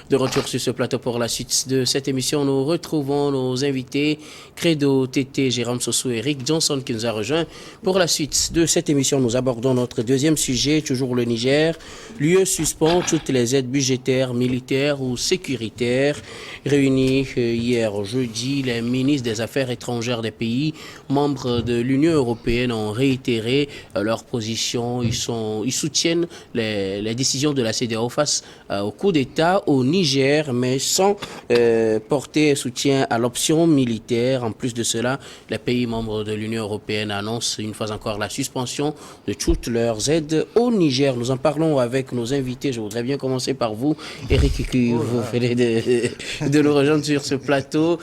De retour sur ce plateau pour la suite de cette émission, nous retrouvons nos invités, Credo Tété, Jérôme Sossou et Eric Johnson qui nous a rejoint. Pour la suite de cette émission, nous abordons notre deuxième sujet, toujours le Niger. L'UE suspend toutes les aides budgétaires, militaires ou sécuritaires. Réunis hier jeudi, les ministres des Affaires étrangères des pays membres de l'Union européenne ont réitéré leur position. Ils soutiennent les décisions de la CEDEAO face au coup d'État au Niger, mais sans porter soutien à l'option militaire. En plus de cela, les pays membres de l'Union européenne annoncent une fois encore la suspension de toutes leurs aides au Niger. Nous en parlons avec nos invités. Je voudrais bien commencer par vous, Eric, qui vous venez de nous rejoindre sur ce plateau.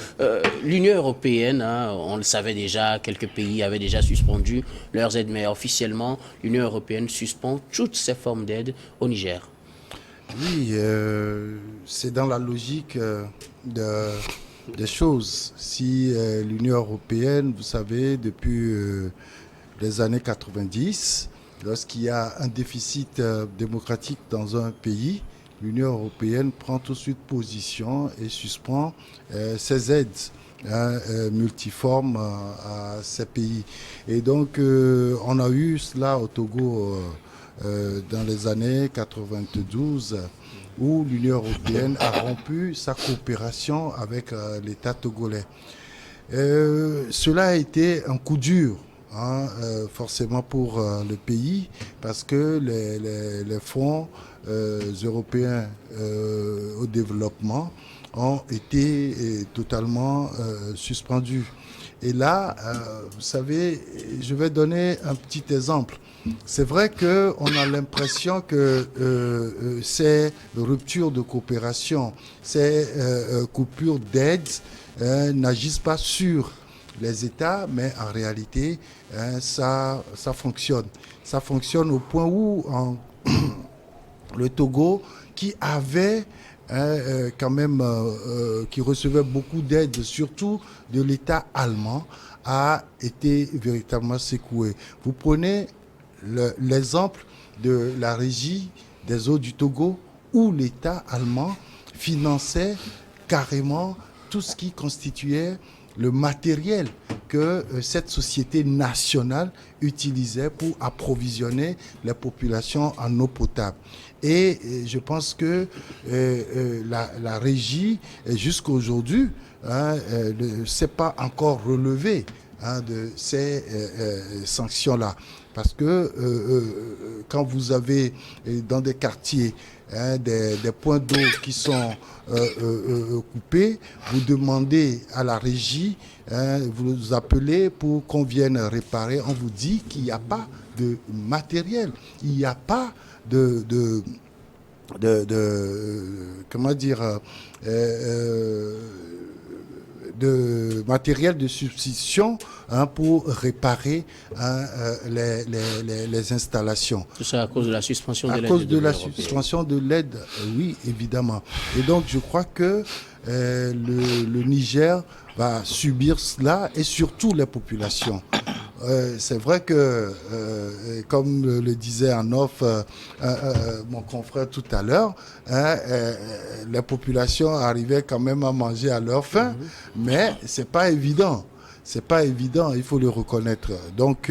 L'Union européenne, on le savait déjà, quelques pays avaient déjà suspendu leurs aides, mais officiellement, l'Union européenne suspend toutes ces formes d'aide au Niger. Oui, c'est dans la logique des choses. Si l'Union européenne, vous savez, depuis les années 90, lorsqu'il y a un déficit démocratique dans un pays, l'Union européenne prend tout de suite position et suspend ses aides multiformes à ces pays. Et donc, on a eu cela au Togo dans les années 92, où l'Union européenne a rompu sa coopération avec l'État togolais. Cela a été un coup dur, forcément pour le pays, parce que les fonds européens au développement ont été totalement suspendus. Et là, vous savez, je vais donner un petit exemple. C'est vrai qu'on a l'impression que ces ruptures de coopération, ces coupures d'aide n'agissent pas sur les États, mais en réalité, ça fonctionne. Ça fonctionne au point où le Togo, qui avait quand même, qui recevait beaucoup d'aide, surtout de l'État allemand, a été véritablement secoué. Vous prenez l'exemple de la régie des eaux du Togo, où l'État allemand finançait carrément tout ce qui constituait le matériel que cette société nationale utilisait pour approvisionner les populations en eau potable. Et je pense que la régie, jusqu'à aujourd'hui, ne s'est pas encore relevée de ces sanctions-là. Parce que quand vous avez dans des quartiers des points d'eau qui sont coupés, vous demandez à la régie, vous appelez pour qu'on vienne réparer, on vous dit qu'il n'y a pas de matériel, il n'y a pas comment dire, de matériel de substitution pour réparer les installations. Tout ça à cause de la suspension de l'aide. À cause de la suspension de l'aide, oui, évidemment. Et donc, je crois que le Niger va subir cela, et surtout les populations. C'est vrai que, comme le disait en off mon confrère tout à l'heure, les populations arrivaient quand même à manger à leur faim, mais c'est pas évident. C'est pas évident, il faut le reconnaître. Donc,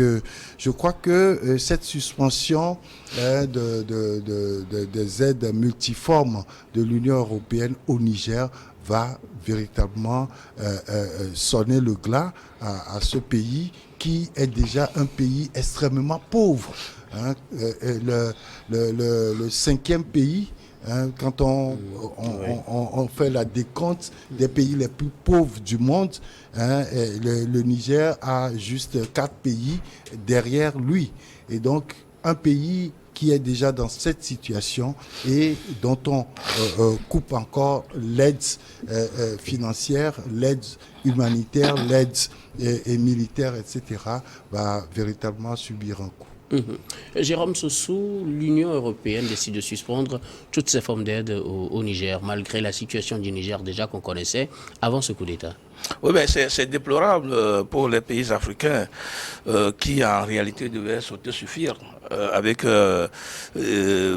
je crois que cette suspension des aides multiformes de l'Union européenne au Niger va véritablement sonner le glas à ce pays qui est déjà un pays extrêmement pauvre. Le cinquième pays, quand on fait la décompte des pays les plus pauvres du monde, le Niger a juste 4 pays derrière lui. Et donc, un pays qui est déjà dans cette situation et dont on coupe encore l'aide financière, l'aide humanitaire, l'aide militaire, etc., va véritablement subir un coup. Jérôme Sossou, l'Union européenne décide de suspendre toutes ces formes d'aide au Niger, malgré la situation du Niger déjà qu'on connaissait avant ce coup d'État. Oui, mais c'est déplorable pour les pays africains qui en réalité devaient s'autosuffire. avec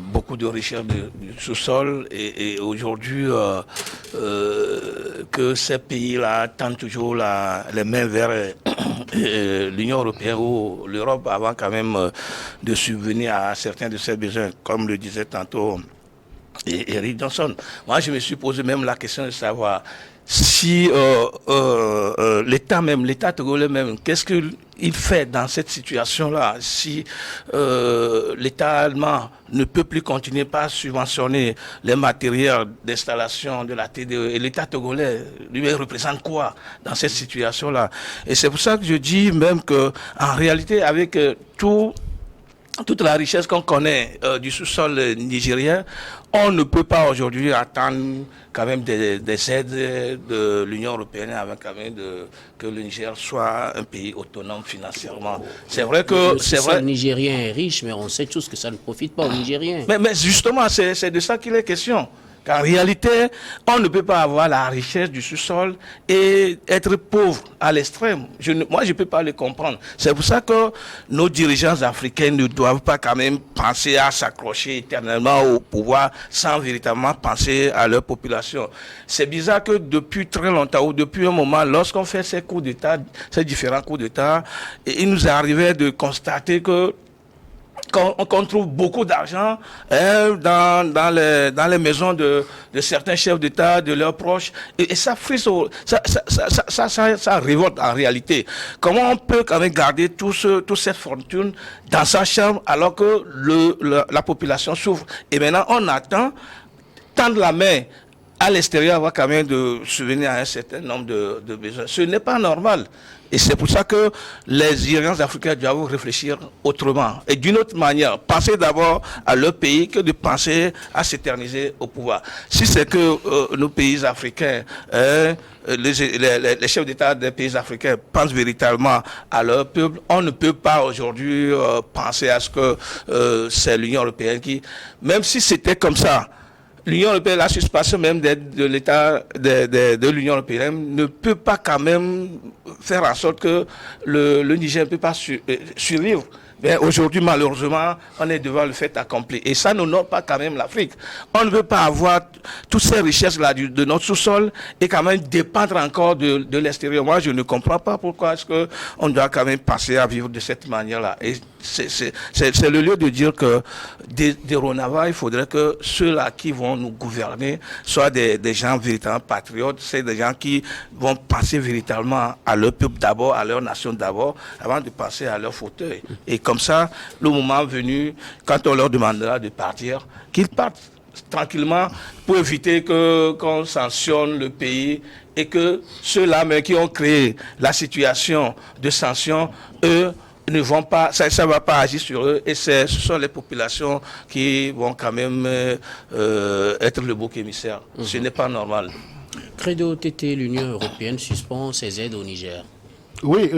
beaucoup de richesses du sous-sol et aujourd'hui que ces pays-là tendent toujours les mains vers l'Union européenne ou l'Europe avant quand même de subvenir à certains de ses besoins, comme le disait tantôt Eric Johnson. Moi, je me suis posé même la question de savoir si l'État togolais même, qu'est-ce qu'il fait dans cette situation-là si l'État allemand ne peut plus continuer par subventionner les matériels d'installation de la TDE et l'État togolais lui représente quoi dans cette situation-là? Et c'est pour ça que je dis même que en réalité avec toute la richesse qu'on connaît du sous-sol nigérien, on ne peut pas aujourd'hui attendre quand même des aides de l'Union européenne avant quand même que le Niger soit un pays autonome financièrement. C'est vrai que le sous-sol nigérien est riche, mais on sait tous que ça ne profite pas aux Nigériens. Mais justement, c'est de ça qu'il est question. Qu'en réalité, on ne peut pas avoir la richesse du sous-sol et être pauvre à l'extrême. Moi, je ne peux pas le comprendre. C'est pour ça que nos dirigeants africains ne doivent pas quand même penser à s'accrocher éternellement au pouvoir sans véritablement penser à leur population. C'est bizarre que depuis très longtemps ou depuis un moment, lorsqu'on fait ces coups d'État, ces différents coups d'État, il nous est arrivé de constater que qu'on trouve beaucoup d'argent dans les maisons de certains chefs d'État, de leurs proches, et ça frise, ça révolte en réalité. Comment on peut quand même garder toute cette fortune dans sa chambre alors que la population souffre? Et maintenant on attend, tendre la main à l'extérieur, avoir quand même de subvenir à un certain nombre de besoins. Ce n'est pas normal. Et c'est pour ça que les dirigeants africains doivent réfléchir autrement et d'une autre manière. Penser d'abord à leur pays que de penser à s'éterniser au pouvoir. Si c'est que nos pays africains, les chefs d'État des pays africains pensent véritablement à leur peuple, on ne peut pas aujourd'hui penser à ce que c'est l'Union européenne qui, même si c'était comme ça, l'Union européenne, la suspension même de l'État de l'Union européenne ne peut pas quand même faire en sorte que le Niger ne peut pas survivre. Mais aujourd'hui, malheureusement, on est devant le fait accompli. Et ça n'honore pas quand même l'Afrique. On ne veut pas avoir toutes ces richesses-là de notre sous-sol et quand même dépendre encore de l'extérieur. Moi, je ne comprends pas pourquoi est-ce qu'on doit quand même passer à vivre de cette manière-là. Et c'est le lieu de dire que dorénavant, il faudrait que ceux-là qui vont nous gouverner soient des gens véritablement patriotes, c'est des gens qui vont penser véritablement à leur peuple d'abord, à leur nation d'abord, avant de penser à leur fauteuil. Et comme ça, le moment venu, quand on leur demandera de partir, qu'ils partent tranquillement pour éviter qu'on sanctionne le pays et que ceux-là mais qui ont créé la situation de sanction, eux, ne vont pas, ça ne va pas agir sur eux et ce sont les populations qui vont quand même être le bouc émissaire. Ce n'est pas normal. Credo TT, l'Union européenne suspend ses aides au Niger. Oui,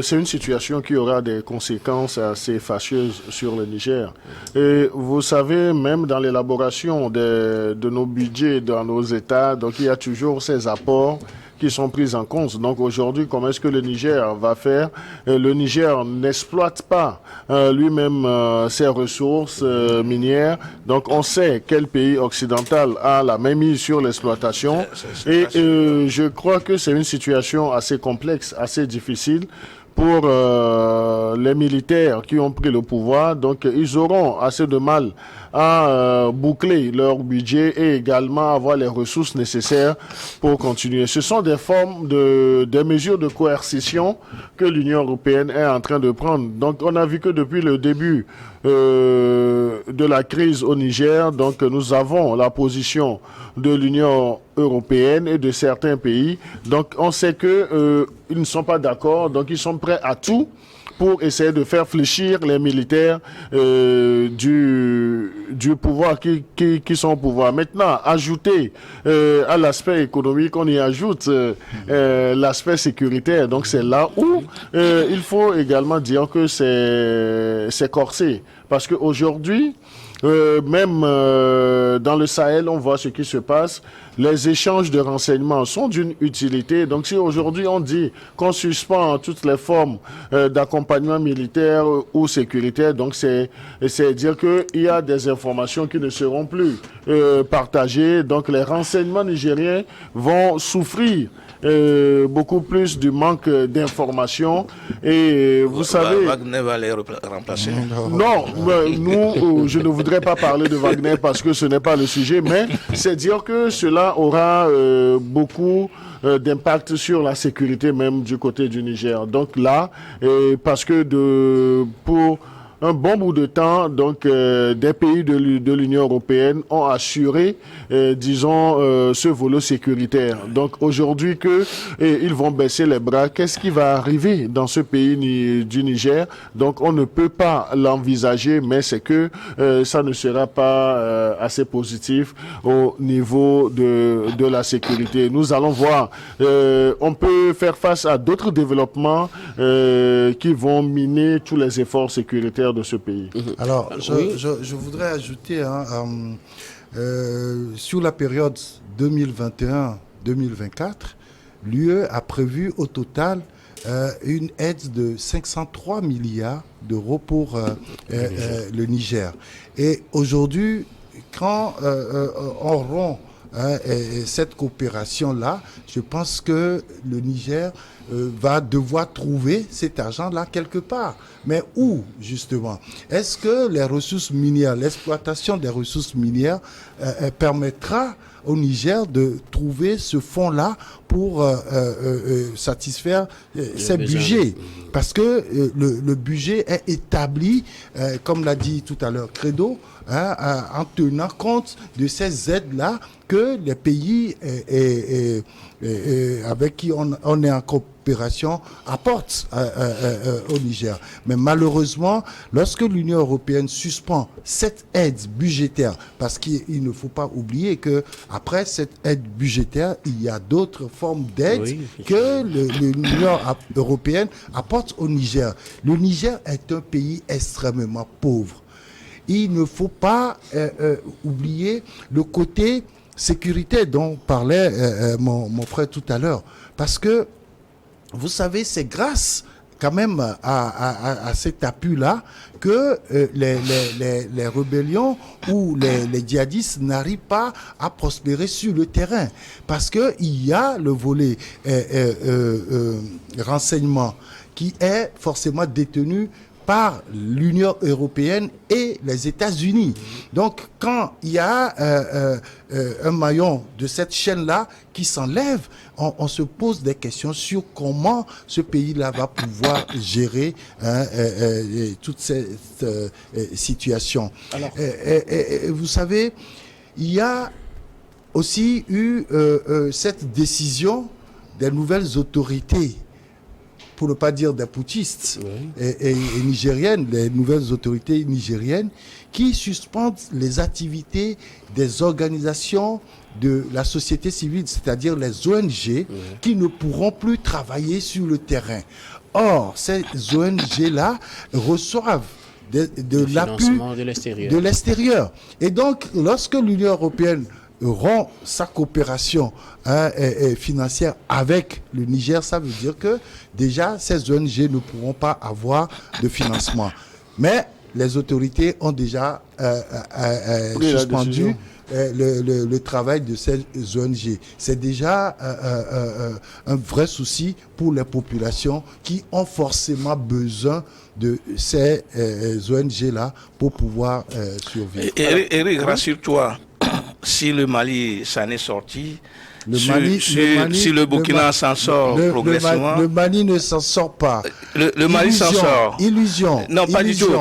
c'est une situation qui aura des conséquences assez fâcheuses sur le Niger. Et vous savez, même dans l'élaboration de nos budgets dans nos États, donc il y a toujours ces apports qui sont prises en compte. Donc aujourd'hui, comment est-ce que le Niger va faire? Le Niger n'exploite pas lui-même ses ressources minières. Donc on sait quel pays occidental a la même mise sur l'exploitation. Et je crois que c'est une situation assez complexe, assez difficile pour les militaires qui ont pris le pouvoir. Donc ils auront assez de mal à boucler leur budget et également avoir les ressources nécessaires pour continuer. Ce sont des formes des mesures de coercition que l'Union européenne est en train de prendre. Donc on a vu que depuis le début de la crise au Niger, donc nous avons la position de l'Union européenne et de certains pays. Donc on sait que ils ne sont pas d'accord, donc ils sont prêts à tout pour essayer de faire fléchir les militaires du pouvoir qui sont au pouvoir. Maintenant, ajouter à l'aspect économique, on y ajoute l'aspect sécuritaire. Donc c'est là où il faut également dire que c'est corsé. Parce qu'aujourd'hui, même dans le Sahel, on voit ce qui se passe. Les échanges de renseignements sont d'une utilité. Donc, si aujourd'hui on dit qu'on suspend toutes les formes d'accompagnement militaire ou sécuritaire, donc c'est dire qu'il y a des informations qui ne seront plus partagées. Donc, les renseignements nigériens vont souffrir beaucoup plus du manque d'informations. Et vous savez... Wagner va les remplacer. Non, nous, je ne voudrais pas parler de Wagner parce que ce n'est pas le sujet, mais c'est dire que cela aura beaucoup d'impact sur la sécurité même du côté du Niger. Donc là, parce que pour un bon bout de temps, donc des pays de l'Union européenne ont assuré, disons, ce volet sécuritaire. Donc aujourd'hui ils vont baisser les bras, qu'est-ce qui va arriver dans ce pays du Niger? Donc on ne peut pas l'envisager, mais c'est que ça ne sera pas assez positif au niveau de la sécurité. Nous allons voir, on peut faire face à d'autres développements qui vont miner tous les efforts sécuritaires de ce pays. Alors, je voudrais ajouter, sur la période 2021-2024, l'UE a prévu au total une aide de 503 milliards d'euros pour le Niger. Et aujourd'hui, quand on rompt cette coopération-là, je pense que le Niger va devoir trouver cet argent-là quelque part. Mais où, justement? Est-ce que les ressources minières, l'exploitation des ressources minières permettra au Niger de trouver ce fonds-là pour satisfaire ses budgets? Parce que le budget est établi, comme l'a dit tout à l'heure Credo, en tenant compte de ces aides-là que les pays avec qui on est en coopération apportent au Niger. Mais malheureusement, lorsque l'Union européenne suspend cette aide budgétaire, parce qu'il ne faut pas oublier que après cette aide budgétaire, il y a d'autres formes d'aide que l'Union européenne apporte au Niger. Le Niger est un pays extrêmement pauvre. Il ne faut pas oublier le côté sécurité dont parlait mon frère tout à l'heure. Parce que, vous savez, c'est grâce quand même à cet appui-là que les rébellions ou les djihadistes n'arrivent pas à prospérer sur le terrain. Parce qu'il y a le volet renseignement qui est forcément détenu par l'Union européenne et les États-Unis. Donc, quand il y a un maillon de cette chaîne-là qui s'enlève, on se pose des questions sur comment ce pays-là va pouvoir gérer toute cette situation. Alors, vous savez, il y a aussi eu cette décision des nouvelles autorités, pour ne pas dire des putschistes et nigériennes, les nouvelles autorités nigériennes, qui suspendent les activités des organisations de la société civile, c'est-à-dire les ONG, qui ne pourront plus travailler sur le terrain. Or, ces ONG-là reçoivent de l'appui de l'extérieur. Et donc, lorsque l'Union européenne rompt sa coopération financière avec le Niger, ça veut dire que déjà ces ONG ne pourront pas avoir de financement. Mais les autorités ont déjà suspendu le travail de ces ONG. C'est déjà un vrai souci pour les populations qui ont forcément besoin de ces ONG-là pour pouvoir survivre. Eric, rassure-toi, si le Mali s'en est sorti, si le Burkina s'en sort progressivement... Le Mali ne s'en sort pas. Le Mali s'en sort. Illusion. Non, pas du tout.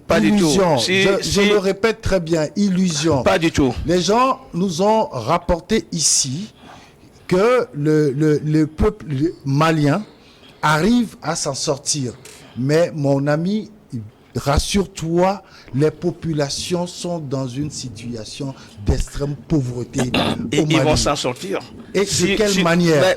Je le répète très bien, illusion. Pas du tout. Les gens nous ont rapporté ici que le peuple malien arrive à s'en sortir. Mais mon ami, rassure-toi, les populations sont dans une situation d'extrême pauvreté. Et ils vont s'en sortir. Et de quelle manière?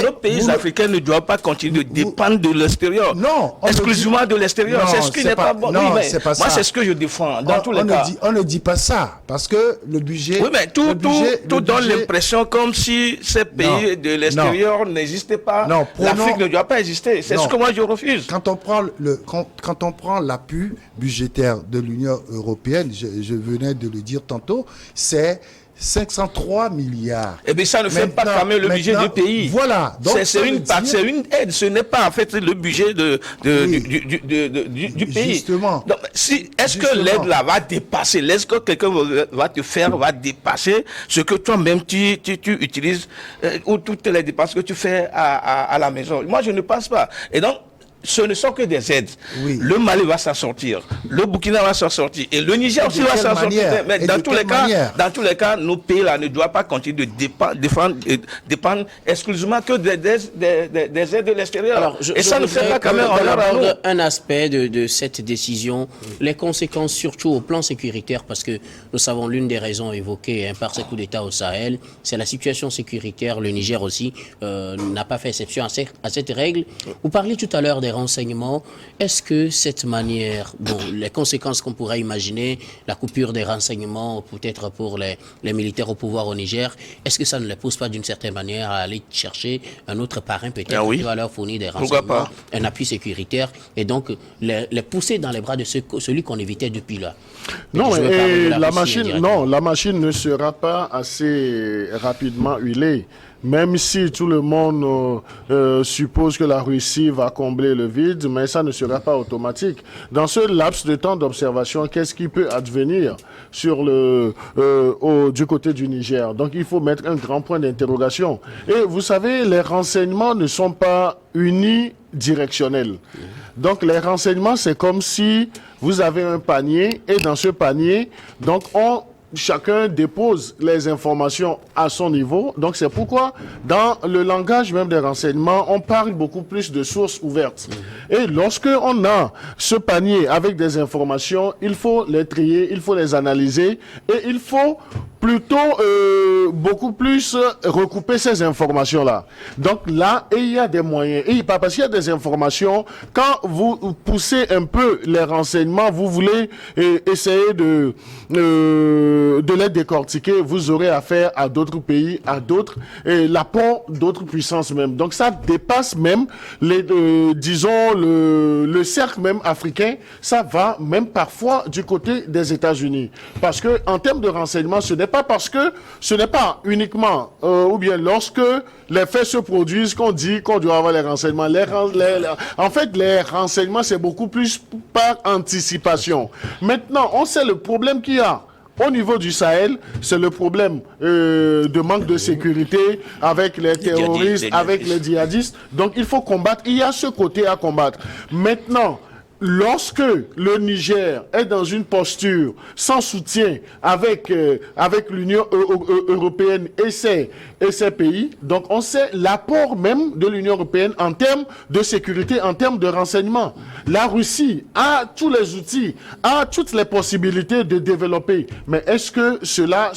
Nos pays africains ne doivent pas continuer de dépendre de l'extérieur. Non. Exclusivement de l'extérieur. C'est ce qui n'est pas bon. Non, oui, c'est pas ça. Moi, c'est ce que je défends dans tous les cas. On ne dit pas ça. Parce que le budget... Oui, mais tout donne l'impression comme si ces pays de l'extérieur n'existaient pas. Non, l'Afrique ne doit pas exister. C'est ce que moi je refuse. Quand on prend l'appui budgétaire de l'Union européenne, je venais de le dire tantôt, c'est 503 milliards. Eh bien, ça ne fait pas quand même le budget du pays. Voilà. C'est une aide. Ce n'est pas en fait le budget du pays. Justement. Donc, est-ce que l'aide là va dépasser? Est-ce que quelqu'un va dépasser ce que toi-même tu utilises ou toutes les dépenses que tu fais à la maison? Moi, je ne pense pas. Et donc, ce ne sont que des aides. Oui. Le Mali va s'en sortir, le Burkina va s'en sortir, et le Niger aussi va s'en sortir. Mais dans tous les cas, nos pays là ne doivent pas continuer de dépendre exclusivement que des aides de l'extérieur. Et ça ne fait pas quand même un aspect de cette décision, les conséquences surtout au plan sécuritaire, parce que nous savons l'une des raisons évoquées par ces coups d'État au Sahel, c'est la situation sécuritaire. Le Niger aussi n'a pas fait exception à cette règle. Vous parliez tout à l'heure des renseignements. Est-ce que cette manière, les conséquences qu'on pourrait imaginer, la coupure des renseignements peut-être pour les militaires au pouvoir au Niger, est-ce que ça ne les pousse pas d'une certaine manière à aller chercher un autre parrain peut-être qui va leur fournir des renseignements, un appui sécuritaire, et donc les pousser dans les bras de celui qu'on évitait depuis là? Non, la machine ne sera pas assez rapidement huilée. Même si tout le monde suppose que la Russie va combler le vide, mais ça ne sera pas automatique. Dans ce laps de temps d'observation, qu'est-ce qui peut advenir sur du côté du Niger? Donc il faut mettre un grand point d'interrogation. Et vous savez, les renseignements ne sont pas unidirectionnels. Donc les renseignements, c'est comme si vous avez un panier, et dans ce panier, donc chacun dépose les informations à son niveau. Donc c'est pourquoi dans le langage même des renseignements, on parle beaucoup plus de sources ouvertes. Et lorsque on a ce panier avec des informations, il faut les trier, il faut les analyser, et il faut plutôt beaucoup plus recouper ces informations-là. Donc là, il y a des moyens. Et parce qu'il y a des informations, quand vous poussez un peu les renseignements, vous voulez essayer de les décortiquer, vous aurez affaire à d'autres pays, à d'autres, et l'apport d'autres puissances même. Donc ça dépasse même disons, le cercle même africain, ça va même parfois du côté des États-Unis. Parce que en termes de renseignement, ce n'est pas uniquement, ou bien lorsque les faits se produisent qu'on dit qu'on doit avoir les renseignements. En fait, les renseignements, c'est beaucoup plus par anticipation. Maintenant, on sait le problème qu'il y a. Au niveau du Sahel, c'est le problème de manque de sécurité avec les terroristes, avec les djihadistes. Donc, il faut combattre. Il y a ce côté à combattre. Maintenant, lorsque le Niger est dans une posture sans soutien avec l'Union européenne et ses pays, donc on sait l'apport même de l'Union européenne en termes de sécurité, en termes de renseignement. La Russie a tous les outils, a toutes les possibilités de développer. Mais est-ce que cela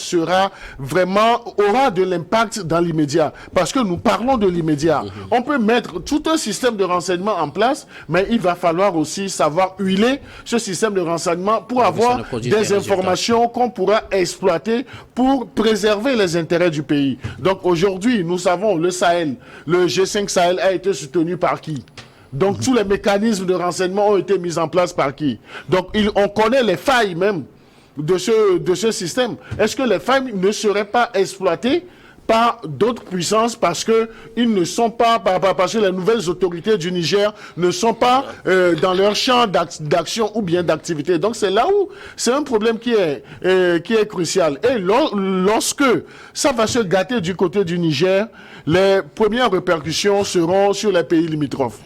aura de l'impact dans l'immédiat? Parce que nous parlons de l'immédiat. On peut mettre tout un système de renseignement en place, mais il va falloir aussi savoir huiler ce système de renseignement pour avoir des informations qu'on pourra exploiter pour préserver les intérêts du pays. Donc aujourd'hui, nous savons, le Sahel, le G5 Sahel a été soutenu par qui? Donc tous les mécanismes de renseignement ont été mis en place par qui? Donc on connaît les failles même de ce système. Est-ce que les failles ne seraient pas exploitées par d'autres puissances parce que ils ne sont pas, parce que les nouvelles autorités du Niger ne sont pas dans leur champ d'action ou bien d'activité. Donc c'est là où c'est un problème qui est crucial. Et lorsque ça va se gâter du côté du Niger, les premières répercussions seront sur les pays limitrophes.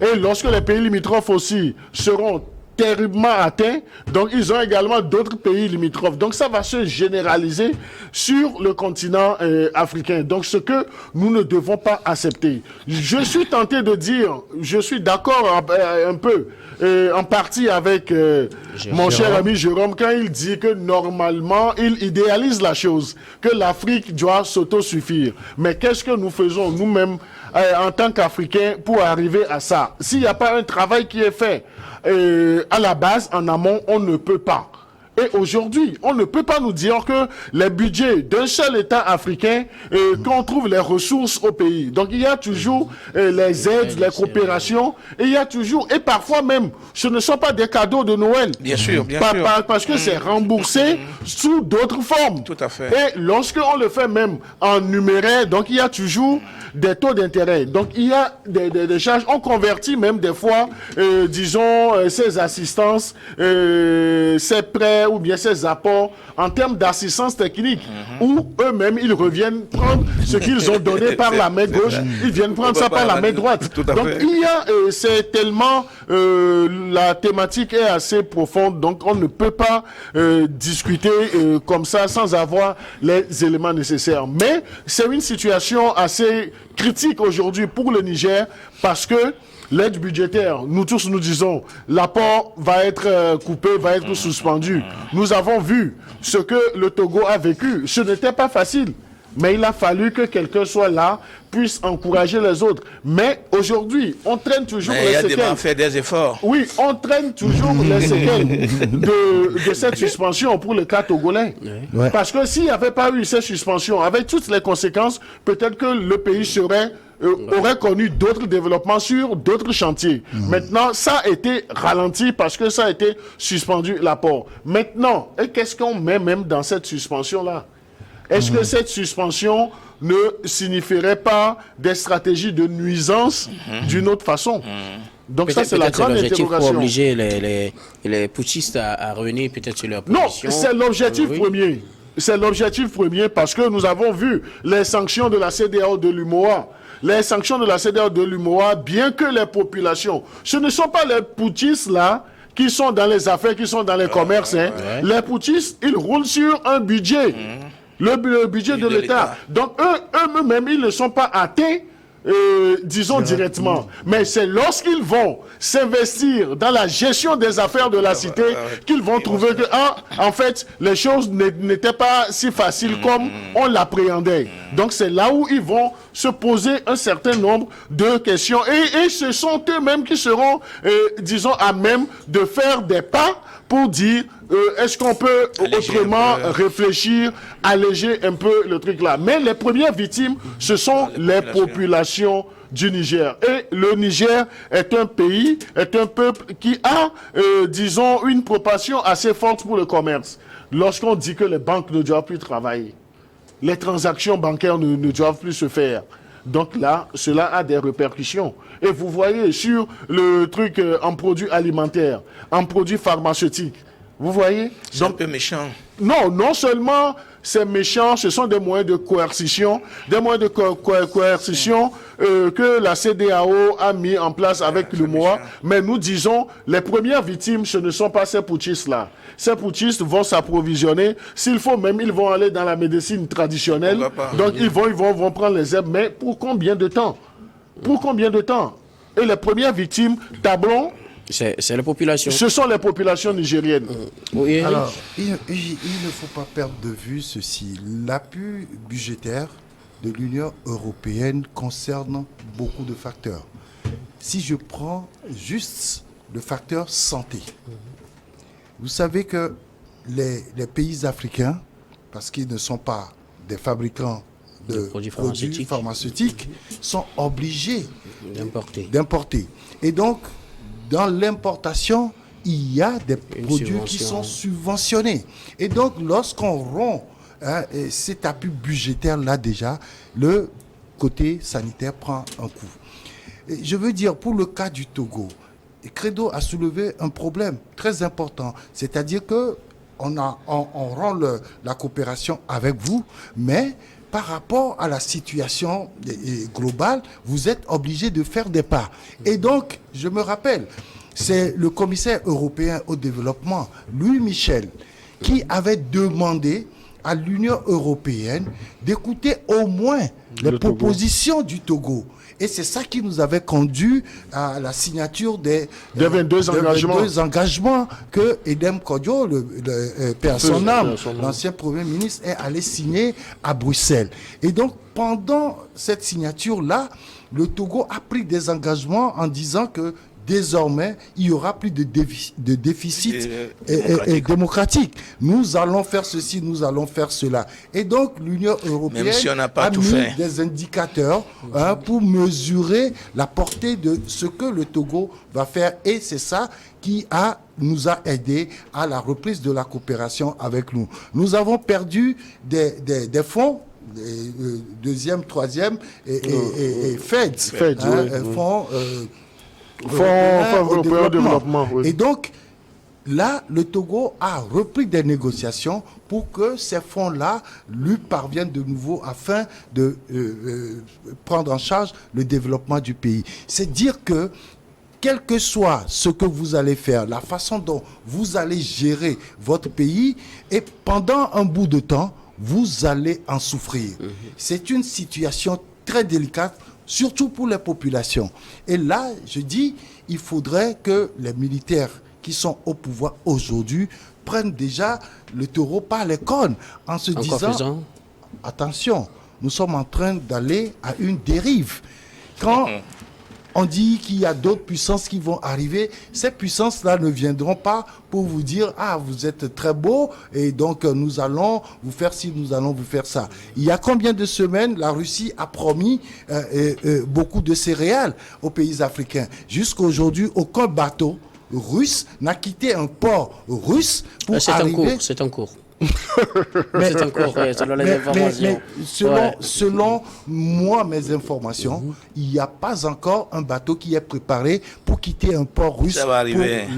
Et lorsque les pays limitrophes aussi seront terriblement atteints. Donc, ils ont également d'autres pays limitrophes. Donc, ça va se généraliser sur le continent africain. Donc, ce que nous ne devons pas accepter. Je suis tenté de dire, je suis d'accord un peu, en partie avec mon cher ami Jérôme, quand il dit que normalement, il idéalise la chose, que l'Afrique doit s'autosuffire. Mais qu'est-ce que nous faisons nous-mêmes en tant qu'Africains pour arriver à ça? S'il n'y a pas un travail qui est fait à la base, en amont, on ne peut pas. Et aujourd'hui, on ne peut pas nous dire que les budgets d'un seul État africain, qu'on trouve les ressources au pays. Donc il y a toujours les aides, les coopérations, et il y a toujours, et parfois même, ce ne sont pas des cadeaux de Noël. Bien sûr, bien sûr. Parce que c'est remboursé sous d'autres formes. Tout à fait. Et lorsqu'on le fait même en numéraire, donc il y a toujours des taux d'intérêt. Donc il y a des charges. On convertit même des fois, disons, ces assistances, ces prêts ou bien ces apports en termes d'assistance technique, où eux-mêmes, ils reviennent prendre ce qu'ils ont donné par la main gauche, ils viennent prendre ça par la main droite. Donc il y a, c'est tellement, la thématique est assez profonde, donc on ne peut pas discuter comme ça sans avoir les éléments nécessaires. Mais c'est une situation assez critique aujourd'hui pour le Niger, parce que l'aide budgétaire, nous tous nous disons, l'apport va être coupé, va être suspendu. Nous avons vu ce que le Togo a vécu. Ce n'était pas facile, mais il a fallu que quelqu'un soit là, puisse encourager les autres. Mais aujourd'hui, on traîne toujours les séquelles. Il y a fait des efforts. Oui, on traîne toujours les séquelles de cette suspension pour le cas togolais. Ouais. Parce que s'il n'y avait pas eu cette suspension, avec toutes les conséquences, peut-être que le pays serait aurait connu d'autres développements sur d'autres chantiers. Maintenant, ça a été ralenti parce que ça a été suspendu l'apport. Maintenant, qu'est-ce qu'on met même dans cette suspension-là? Est-ce que cette suspension ne signifierait pas des stratégies de nuisance d'une autre façon? Donc ça, c'est la grande interrogation. Pour obliger les putschistes à revenir peut-être sur leur position. Non, c'est l'objectif premier. C'est l'objectif premier parce que nous avons vu les sanctions de la CEDEAO de l'UMOA. Les sanctions de la CEDEAO de l'UMOA, bien que les populations, ce ne sont pas les putschistes là qui sont dans les affaires, qui sont dans les commerces. Les putschistes, ils roulent sur un budget. Le budget de l'État. Donc eux-mêmes, ils ne sont pas atteints, disons directement. Mais c'est lorsqu'ils vont s'investir dans la gestion des affaires de la cité qu'ils vont trouver que, en fait, les choses n'étaient pas si faciles comme on l'appréhendait. Donc c'est là où ils vont se poser un certain nombre de questions. Et ce sont eux-mêmes qui seront, disons, à même de faire des pas pour dire est-ce qu'on peut autrement réfléchir, alléger un peu le truc là. Mais les premières victimes, ce sont les populations du Niger. Et le Niger est un pays, est un peuple qui a, disons, une propension assez forte pour le commerce. Lorsqu'on dit que les banques ne doivent plus travailler, les transactions bancaires ne doivent plus se faire. Donc là, cela a des répercussions. Et vous voyez sur le truc en produits alimentaires, en produits pharmaceutiques, vous voyez? C'est un peu méchant. Non, non seulement c'est méchant, ce sont des moyens de coercition, que la CEDEAO a mis en place avec le MOA. Mais nous disons, les premières victimes, ce ne sont pas ces putschistes-là. Ces putschistes vont s'approvisionner. S'il faut même, ils vont aller dans la médecine traditionnelle. Donc ils vont prendre les herbes. Mais pour combien de temps? Pour combien de temps? Et les premières victimes, tablons. C'est la population. Ce sont les populations nigériennes. Oui, alors, il ne faut pas perdre de vue ceci. L'appui budgétaire de l'Union européenne concerne beaucoup de facteurs. Si je prends juste le facteur santé, vous savez que les pays africains, parce qu'ils ne sont pas des fabricants de produits pharmaceutiques, sont obligés d'importer. Et donc, dans l'importation, il y a des produits qui sont subventionnés. Et donc, lorsqu'on rompt cet appui budgétaire-là déjà, le côté sanitaire prend un coup. Et je veux dire, pour le cas du Togo, Credo a soulevé un problème très important. C'est-à-dire que on rend la coopération avec vous, mais par rapport à la situation globale, vous êtes obligé de faire des pas. Et donc, je me rappelle, c'est le commissaire européen au développement, Louis Michel, qui avait demandé à l'Union européenne d'écouter au moins les propositions du Togo. Et c'est ça qui nous avait conduit à la signature des 22 engagements que Edem Kodjo, le père son âme, l'ancien Premier ministre, est allé signer à Bruxelles. Et donc, pendant cette signature-là, le Togo a pris des engagements en disant que désormais, il n'y aura plus de déficit démocratique. Nous allons faire ceci, nous allons faire cela. Et donc, l'Union européenne a mis des indicateurs pour mesurer la portée de ce que le Togo va faire. Et c'est ça qui nous a aidé à la reprise de la coopération avec nous. Nous avons perdu des fonds, deuxième, troisième, et FEDS, fonds... Fonds européen de développement. Oui. Et donc, là, le Togo a repris des négociations pour que ces fonds-là lui parviennent de nouveau afin de prendre en charge le développement du pays. C'est dire que, quel que soit ce que vous allez faire, la façon dont vous allez gérer votre pays, et pendant un bout de temps, vous allez en souffrir. C'est une situation très délicate, surtout pour les populations. Et là, je dis, il faudrait que les militaires qui sont au pouvoir aujourd'hui prennent déjà le taureau par les cornes en se disant, attention, nous sommes en train d'aller à une dérive. Quand on dit qu'il y a d'autres puissances qui vont arriver, ces puissances-là ne viendront pas pour vous dire « Ah, vous êtes très beau et donc nous allons vous faire ci, nous allons vous faire ça ». Il y a combien de semaines, la Russie a promis beaucoup de céréales aux pays africains. Jusqu'à aujourd'hui, aucun bateau russe n'a quitté un port russe pour arriver... C'est en cours. C'est en cours, selon les informations. Mais selon moi, mes informations, il n'y a pas encore un bateau qui est préparé pour quitter un port russe pour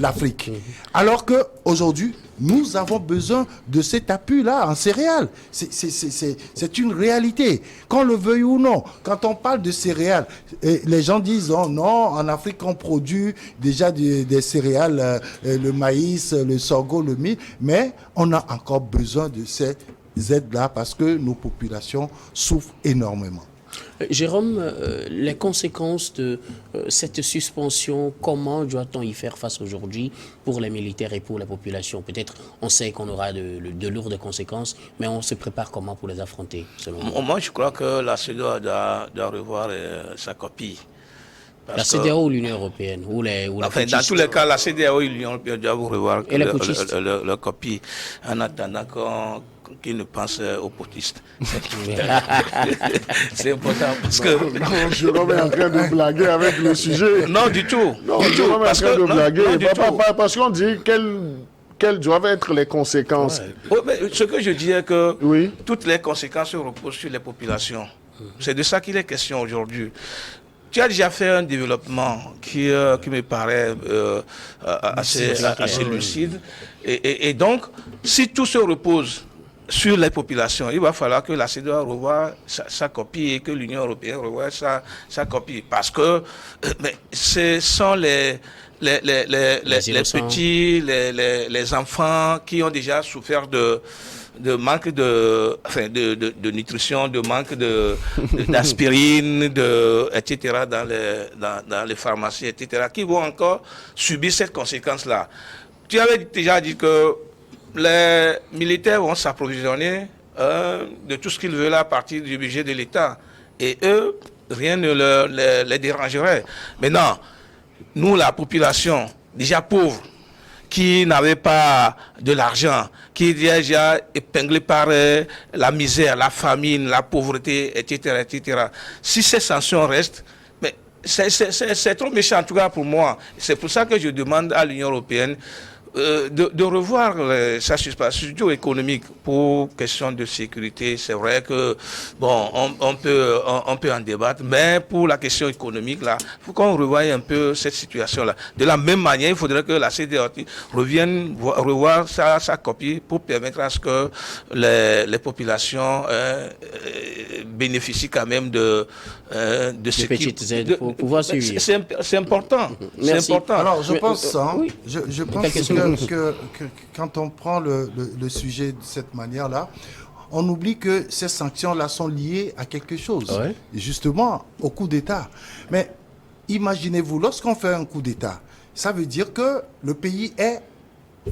l'Afrique. Alors qu'aujourd'hui, nous avons besoin de cet appui-là en céréales. C'est une réalité. Qu'on le veuille ou non, quand on parle de céréales, les gens disent oh non, en Afrique on produit déjà des céréales, le maïs, le sorgho, le mil, mais on a encore besoin de ces aides-là parce que nos populations souffrent énormément. Jérôme, les conséquences de cette suspension, comment doit-on y faire face aujourd'hui pour les militaires et pour la population? Peut-être on sait qu'on aura de lourdes conséquences, mais on se prépare comment pour les affronter, selon vous? Moi, je crois que la CEDEAO doit revoir sa copie. La CEDEAO ou l'Union européenne dans tous les cas, la CEDEAO et l'Union européenne doivent revoir leur copie en attendant qu'ils ne pensent aux potistes. C'est important parce que... Non, Jérôme est en train de blaguer avec le sujet. Non, du tout. Non, Jérôme est en train de blaguer. Parce qu'on dit quelles doivent être les conséquences. Ouais. Mais ce que je dis est que toutes les conséquences reposent sur les populations. C'est de ça qu'il est question aujourd'hui. Tu as déjà fait un développement qui me paraît assez lucide. Et donc, si tout se repose sur les populations, il va falloir que la CEDEAO revoie sa copie et que l'Union européenne revoie sa copie. Parce que ce sont les petits, les enfants qui ont déjà souffert de manque de nutrition, de manque d'aspirine, etc. dans les pharmacies, etc., qui vont encore subir cette conséquence-là. Tu avais déjà dit que les militaires vont s'approvisionner de tout ce qu'ils veulent à partir du budget de l'État. Et eux, rien ne les dérangerait. Maintenant, nous, la population, déjà pauvre, qui n'avait pas de l'argent, qui est déjà épinglé par la misère, la famine, la pauvreté, etc., etc. Si ces sanctions restent, mais c'est trop méchant en tout cas pour moi. C'est pour ça que je demande à l'Union européenne de revoir sa situation économique pour question de sécurité. C'est vrai que bon, on peut en débattre, mais pour la question économique là, il faut qu'on revoie un peu cette situation là. De la même manière, il faudrait que la CEDEAO revienne revoir sa copie pour permettre à ce que les populations bénéficient quand même de ce petites aides pour pouvoir suivre. C'est important. C'est Merci. important. Alors, je Mais, pense, oui. je pense que quand on prend le sujet de cette manière-là, on oublie que ces sanctions-là sont liées à quelque chose, Ouais. justement au coup d'État. Mais imaginez-vous, lorsqu'on fait un coup d'État, ça veut dire que le pays est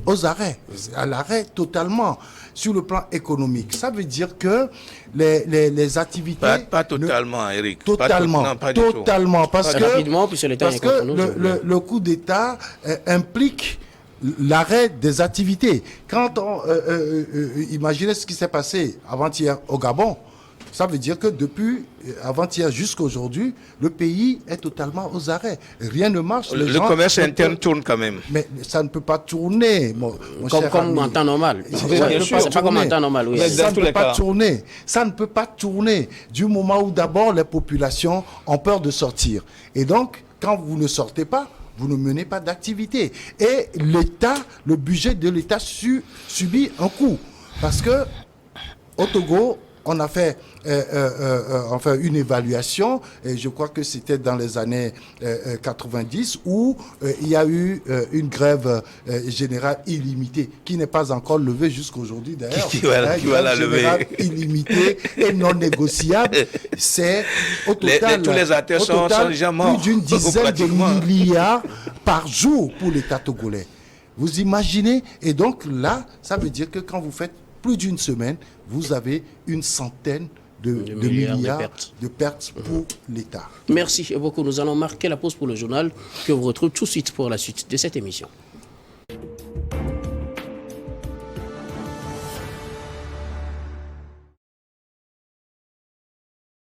aux arrêts, à l'arrêt totalement sur le plan économique. Ça veut dire que les activités... Pas totalement, Eric. Totalement, Pas du tout. totalement, parce que, Rapidement, puisque le temps est contre nous. le coup d'État implique l'arrêt des activités. Quand on imaginez ce qui s'est passé avant-hier au Gabon, ça veut dire que depuis avant-hier jusqu'à aujourd'hui, le pays est totalement aux arrêts. Rien ne marche. Le commerce interne tourne quand même. Mais ça ne peut pas tourner, mon cher Comme ami. en temps normal. Bien sûr. C'est pas comme en temps normal, oui. Mais Ça dans ne tous peut les pas cas. tourner. Ça ne peut pas tourner du moment où d'abord les populations ont peur de sortir. Et donc, quand vous ne sortez pas, vous ne menez pas d'activité. Et l'État, le budget de l'État subit un coup. Parce que au Togo, on a fait enfin une évaluation, et je crois que c'était dans les années 90, où il y a eu une grève générale illimitée, qui n'est pas encore levée jusqu'aujourd'hui d'ailleurs. Qui va la lever? Générale illimitée et non négociable. C'est au total, tous les acteurs sont déjà morts, plus d'une dizaine pratiquement. de milliards par jour pour l'État togolais. Vous imaginez? Et donc là, ça veut dire que quand vous faites plus d'une semaine, vous avez une centaine de milliards de pertes pour l'État. Merci beaucoup. Nous allons marquer la pause pour le journal que vous retrouvez tout de suite pour la suite de cette émission.